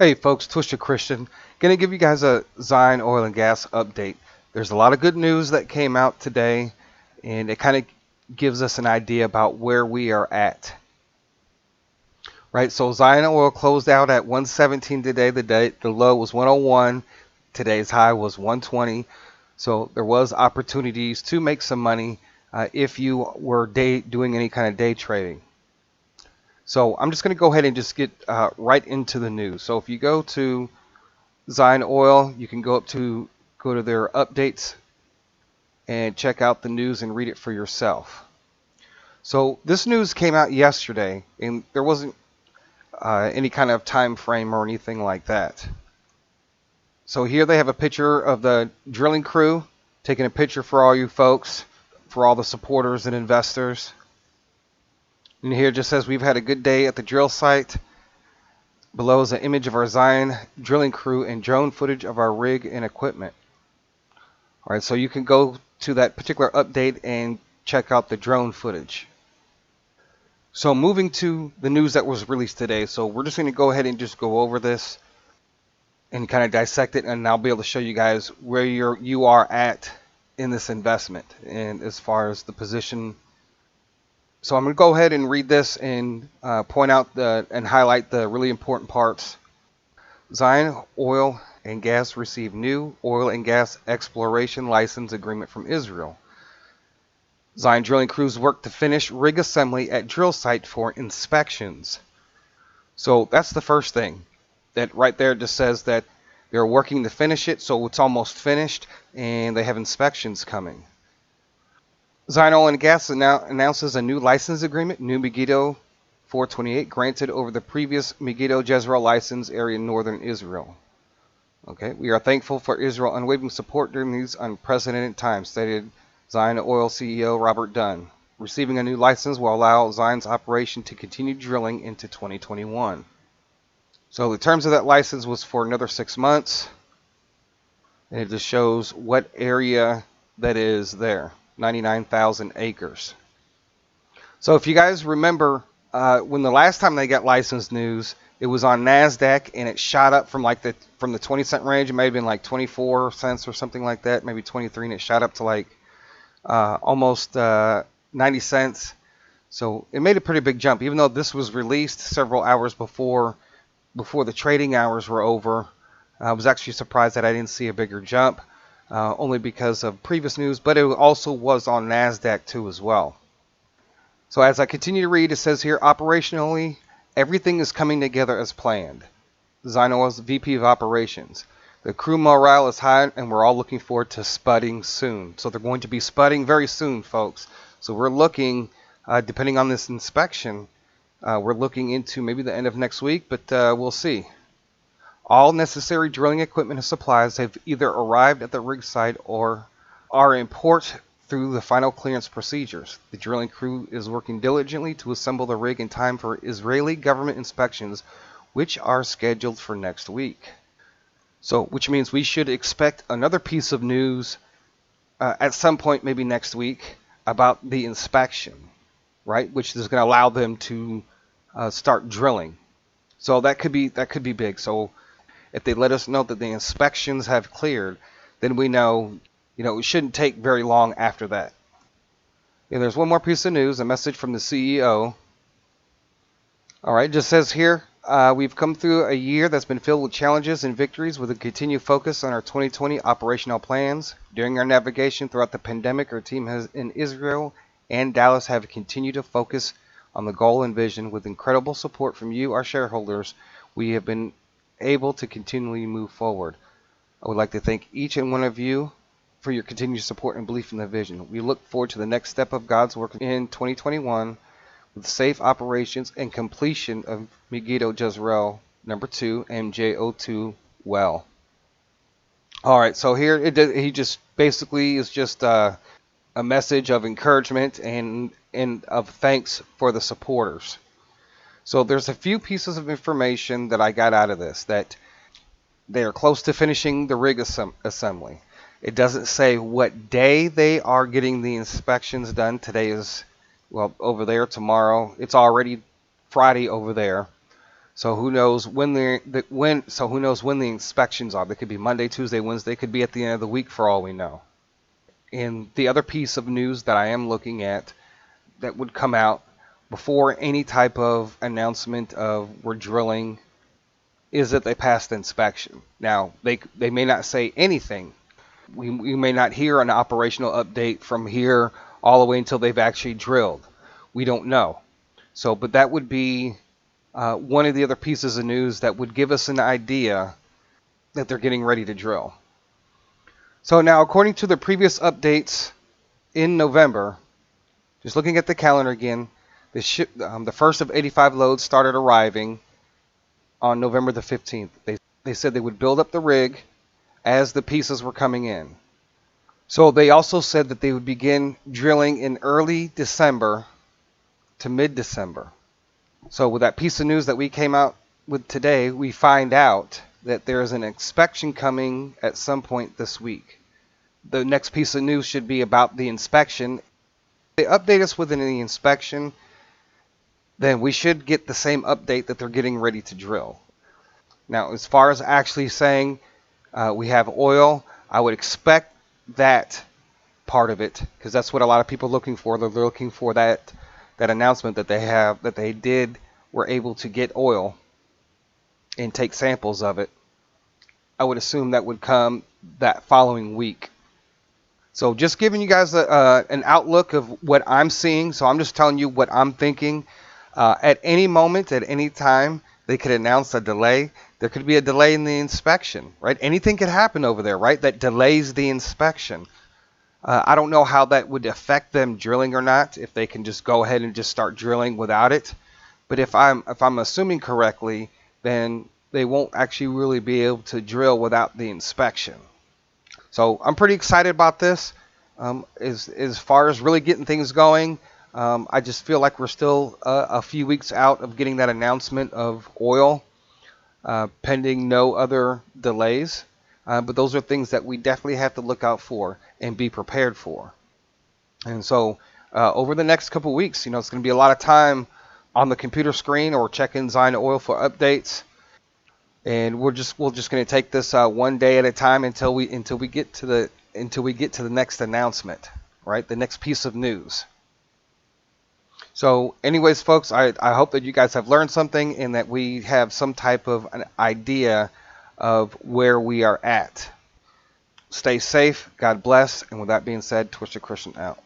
Hey folks, Twisted Christian. Gonna give you guys a Zion oil and gas update. There's a lot of good news that came out today, and it kind of gives us an idea about where we are at. Right, so Zion oil closed out at 117 today. The low was 101. Today's high was 120. So there was opportunities to make some money if you were doing any kind of day trading. So I'm just going to go ahead and just get right into the news. So if you go to Zion Oil, you can go to their updates and check out the news and read it for yourself. So this news came out yesterday, and there wasn't any kind of time frame or anything like that. So here they have a picture of the drilling crew, taking a picture for all you folks, for all the supporters and investors. And here it just says, we've had a good day at the drill site. Below is an image of our Zion drilling crew and drone footage of our rig and equipment. All right, so you can go to that particular update and check out the drone footage. So moving to the news that was released today. So we're just going to go ahead and just go over this and kind of dissect it, and I'll be able to show you guys where you are at in this investment and as far as the position. So I'm going to go ahead and read this and point out and highlight the really important parts. Zion Oil and Gas received new oil and gas exploration license agreement from Israel. Zion drilling crews work to finish rig assembly at drill site for inspections. So that's the first thing. That right there just says that they're working to finish it, so it's almost finished, and they have inspections coming. Zion Oil and Gas announces a new license agreement, new Megiddo 428, granted over the previous Megiddo Jezreel license area in northern Israel. Okay, we are thankful for Israel's unwavering support during these unprecedented times, stated Zion Oil CEO Robert Dunn. Receiving a new license will allow Zion's operation to continue drilling into 2021. So the terms of that license was for another 6 months, and it just shows what area that is there. 99,000 acres. So if you guys remember, when the last time they got license news, it was on NASDAQ, and it shot up from the 20 cent range. It may have been like 24 cents or something like that, maybe 23, and it shot up to like almost 90 cents. So it made a pretty big jump, even though this was released several hours before the trading hours were over. I was actually surprised that I didn't see a bigger jump. Only because of previous news, but it also was on NASDAQ too as well. So as I continue to read, it says here, operationally, everything is coming together as planned. Zion Oil's VP of Operations. The crew morale is high, and we're all looking forward to spudding soon. So they're going to be spudding very soon, folks. So we're looking, depending on this inspection, we're looking into maybe the end of next week, but we'll see. All necessary drilling equipment and supplies have either arrived at the rig site or are in port through the final clearance procedures. The drilling crew is working diligently to assemble the rig in time for Israeli government inspections, which are scheduled for next week. So, which means we should expect another piece of news at some point, maybe next week, about the inspection, right? Which is going to allow them to start drilling. So that could be big. So if they let us know that the inspections have cleared, then we know, it shouldn't take very long after that. And there's one more piece of news, a message from the CEO. All right, it just says here, we've come through a year that's been filled with challenges and victories with a continued focus on our 2020 operational plans. During our navigation throughout the pandemic, our team in Israel and Dallas have continued to focus on the goal and vision. With incredible support from you, our shareholders, we have been able to continually move forward. I would like to thank each and one of you for your continued support and belief in the vision. We look forward to the next step of God's work in 2021 with safe operations and completion of Megiddo Jezreel number 2 MJ02 well. All right, so here he just basically is just a message of encouragement and of thanks for the supporters. So there's a few pieces of information that I got out of this, that they are close to finishing the rig assembly. It doesn't say what day they are getting the inspections done. Today is, over there, tomorrow. It's already Friday over there. So who knows when who knows when the inspections are? They could be Monday, Tuesday, Wednesday. Could be at the end of the week for all we know. And the other piece of news that I am looking at that would come out before any type of announcement of we're drilling is that they passed the inspection. Now, they may not say anything. We may not hear an operational update from here all the way until they've actually drilled. We don't know. So, but that would be one of the other pieces of news that would give us an idea that they're getting ready to drill. So now, according to the previous updates in November, just looking at the calendar again, the first of 85 loads started arriving on November the 15th. They said they would build up the rig as the pieces were coming in. So they also said that they would begin drilling in early December to mid-December. So with that piece of news that we came out with today, we find out that there is an inspection coming at some point this week. The next piece of news should be about the inspection. If they update us within the inspection, then we should get the same update that they're getting ready to drill. Now, as far as actually saying we have oil, I would expect that part of it, because that's what a lot of people are looking for. They're looking for that announcement that they were able to get oil and take samples of it. I would assume that would come that following week. So just giving you guys an outlook of what I'm seeing. So I'm just telling you what I'm thinking. At any moment, at any time, they could announce a delay. There could be a delay in the inspection, right? Anything could happen over there, right? That delays the inspection. I don't know how that would affect them drilling or not, if they can just go ahead and just start drilling without it. But if I'm assuming correctly, then they won't actually really be able to drill without the inspection. So I'm pretty excited about this. As far as really getting things going, I just feel like we're still a few weeks out of getting that announcement of oil, pending no other delays. But those are things that we definitely have to look out for and be prepared for. And so over the next couple weeks, it's going to be a lot of time on the computer screen or checking Zion Oil for updates. And we're just going to take this one day at a time until we get to the next announcement, right? The next piece of news. So anyways, folks, I hope that you guys have learned something and that we have some type of an idea of where we are at. Stay safe. God bless. And with that being said, Twisted Christian out.